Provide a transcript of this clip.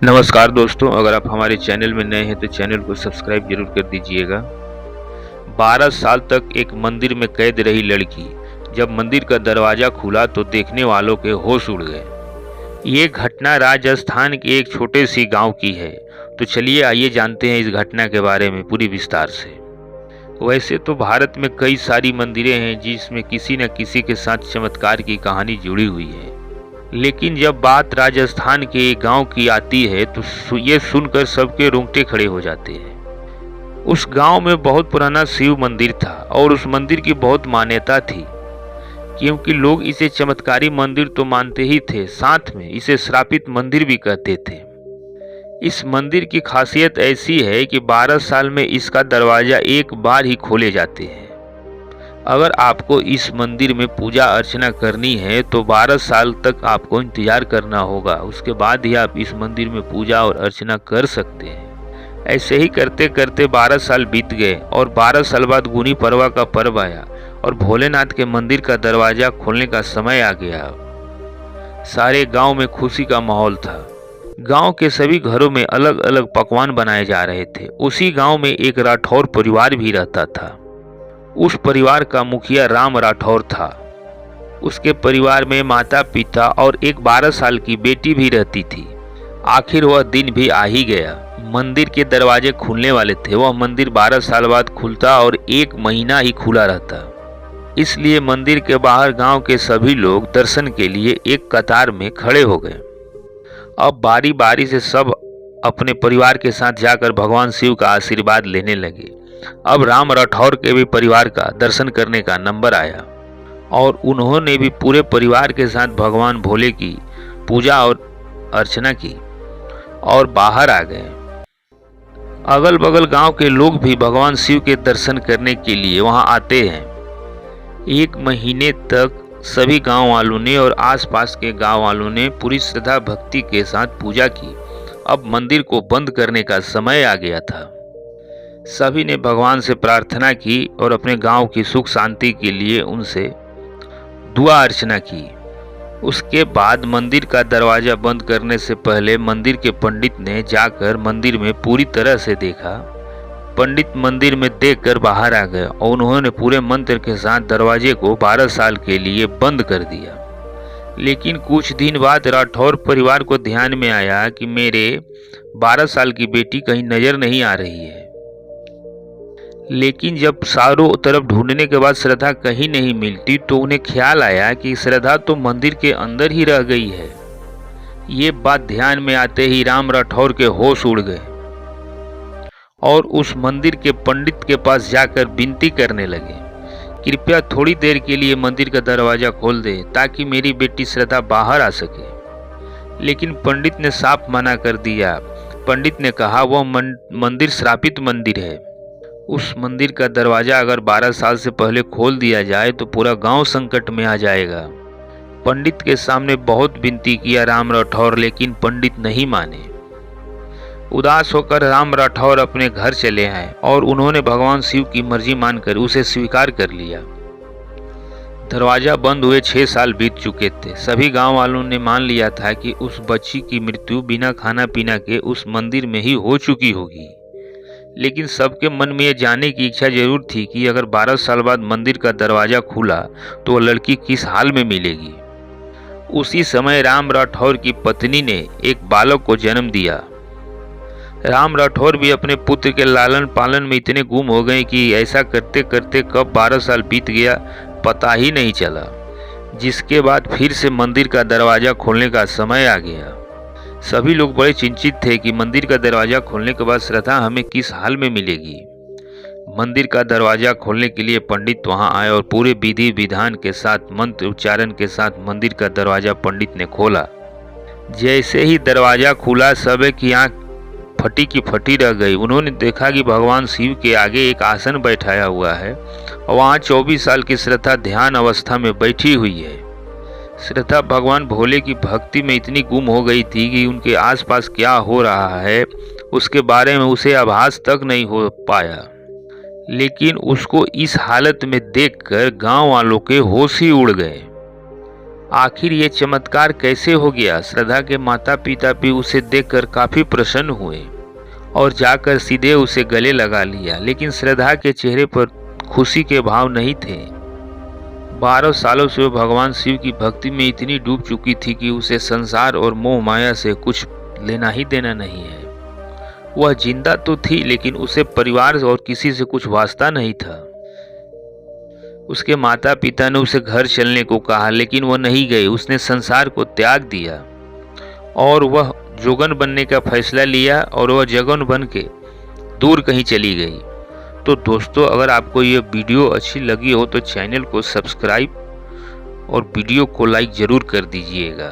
नमस्कार दोस्तों, अगर आप हमारे चैनल में नए हैं तो चैनल को सब्सक्राइब जरूर कर दीजिएगा। 12 साल तक एक मंदिर में कैद रही लड़की, जब मंदिर का दरवाजा खुला तो देखने वालों के होश उड़ गए। ये घटना राजस्थान के एक छोटे सी गांव की है। तो चलिए आइए जानते हैं इस घटना के बारे में पूरी विस्तार से। वैसे तो भारत में कई सारी मंदिरें हैं जिसमें किसी न किसी के साथ चमत्कार की कहानी जुड़ी हुई है, लेकिन जब बात राजस्थान के एक गांव की आती है तो ये सुनकर सबके रोंगटे खड़े हो जाते हैं। उस गांव में बहुत पुराना शिव मंदिर था और उस मंदिर की बहुत मान्यता थी, क्योंकि लोग इसे चमत्कारी मंदिर तो मानते ही थे, साथ में इसे श्रापित मंदिर भी कहते थे। इस मंदिर की खासियत ऐसी है कि 12 साल में इसका दरवाजा एक बार ही खोले जाते हैं। अगर आपको इस मंदिर में पूजा अर्चना करनी है तो 12 साल तक आपको इंतजार करना होगा, उसके बाद ही आप इस मंदिर में पूजा और अर्चना कर सकते हैं। ऐसे ही करते करते 12 साल बीत गए और 12 साल बाद गुनी पड़वा का पर्व आया और भोलेनाथ के मंदिर का दरवाजा खोलने का समय आ गया। सारे गांव में खुशी का माहौल था। गांव के सभी घरों में अलग अलग पकवान बनाए जा रहे थे। उसी गांव में एक राठौर परिवार भी रहता था। उस परिवार का मुखिया राम राठौर था। उसके परिवार में माता पिता और एक 12 साल की बेटी भी रहती थी। आखिर वह दिन भी आ ही गया। मंदिर के दरवाजे खुलने वाले थे। वह मंदिर 12 साल बाद खुलता और 1 महीना ही खुला रहता। इसलिए मंदिर के बाहर गांव के सभी लोग दर्शन के लिए एक कतार में खड़े हो गए। अब बारी बारी से सब अपने परिवार के साथ जाकर भगवान शिव का आशीर्वाद लेने लगे। अब राम राठौर के भी परिवार का दर्शन करने का नंबर आया और उन्होंने भी पूरे परिवार के साथ भगवान भोले की पूजा और अर्चना की और बाहर आ गए। अगल बगल गांव के लोग भी भगवान शिव के दर्शन करने के लिए वहां आते हैं। 1 महीने तक सभी गांव वालों ने और आसपास के गांव वालों ने पूरी श्रद्धा भक्ति के साथ पूजा की। अब मंदिर को बंद करने का समय आ गया था। सभी ने भगवान से प्रार्थना की और अपने गांव की सुख शांति के लिए उनसे दुआ अर्चना की। उसके बाद मंदिर का दरवाजा बंद करने से पहले मंदिर के पंडित ने जाकर मंदिर में पूरी तरह से देखा। पंडित मंदिर में देखकर बाहर आ गए और उन्होंने पूरे मंत्र के साथ दरवाजे को 12 साल के लिए बंद कर दिया। लेकिन कुछ दिन बाद राठौर परिवार को ध्यान में आया कि मेरे 12 साल की बेटी कहीं नजर नहीं आ रही है। लेकिन जब चारों तरफ ढूंढने के बाद श्रद्धा कहीं नहीं मिलती तो उन्हें ख्याल आया कि श्रद्धा तो मंदिर के अंदर ही रह गई है। ये बात ध्यान में आते ही राम राठौर के होश उड़ गए और उस मंदिर के पंडित के पास जाकर विनती करने लगे, कृपया थोड़ी देर के लिए मंदिर का दरवाजा खोल दे ताकि मेरी बेटी श्रद्धा बाहर आ सके। लेकिन पंडित ने साफ मना कर दिया। पंडित ने कहा वह मंदिर श्रापित मंदिर है। उस मंदिर का दरवाजा अगर 12 साल से पहले खोल दिया जाए तो पूरा गांव संकट में आ जाएगा। पंडित के सामने बहुत विनती किया राम राठौर, लेकिन पंडित नहीं माने। उदास होकर राम राठौर अपने घर चले आए और उन्होंने भगवान शिव की मर्जी मानकर उसे स्वीकार कर लिया। दरवाजा बंद हुए 6 साल बीत चुके थे। सभी गांव वालों ने मान लिया था कि उस बच्ची की मृत्यु बिना खाना पीना के उस मंदिर में ही हो चुकी होगी। लेकिन सबके मन में यह जानने की इच्छा जरूर थी कि अगर 12 साल बाद मंदिर का दरवाजा खुला तो वह लड़की किस हाल में मिलेगी। उसी समय राम राठौर की पत्नी ने एक बालक को जन्म दिया। राम राठौर भी अपने पुत्र के लालन पालन में इतने गुम हो गए कि ऐसा करते करते कब 12 साल बीत गया पता ही नहीं चला। जिसके बाद फिर से मंदिर का दरवाजा खोलने का समय आ गया। सभी लोग बड़े चिंतित थे कि मंदिर का दरवाजा खोलने के बाद श्रद्धा हमें किस हाल में मिलेगी। मंदिर का दरवाजा खोलने के लिए पंडित वहां आए और पूरे विधि विधान के साथ मंत्र उच्चारण के साथ मंदिर का दरवाजा पंडित ने खोला। जैसे ही दरवाजा खुला सब की आंख फटी की फटी रह गई। उन्होंने देखा कि भगवान शिव के आगे एक आसन बैठाया हुआ है और वहाँ 24 साल की श्रद्धा ध्यान अवस्था में बैठी हुई है। श्रद्धा भगवान भोले की भक्ति में इतनी गुम हो गई थी कि उनके आसपास क्या हो रहा है उसके बारे में उसे आभास तक नहीं हो पाया। लेकिन उसको इस हालत में देखकर गांव वालों के होश ही उड़ गए। आखिर ये चमत्कार कैसे हो गया? श्रद्धा के माता पिता भी उसे देखकर काफी प्रसन्न हुए और जाकर सीधे उसे गले लगा लिया, लेकिन श्रद्धा के चेहरे पर खुशी के भाव नहीं थे। 12 सालों से वो भगवान शिव की भक्ति में इतनी डूब चुकी थी कि उसे संसार और मोह माया से कुछ लेना ही देना नहीं है। वह जिंदा तो थी, लेकिन उसे परिवार और किसी से कुछ वास्ता नहीं था। उसके माता पिता ने उसे घर चलने को कहा, लेकिन वह नहीं गई। उसने संसार को त्याग दिया और वह जोगन बनने का फैसला लिया और वह जोगन बन के दूर कहीं चली गई। तो दोस्तों, अगर आपको ये वीडियो अच्छी लगी हो तो चैनल को सब्सक्राइब और वीडियो को लाइक ज़रूर कर दीजिएगा।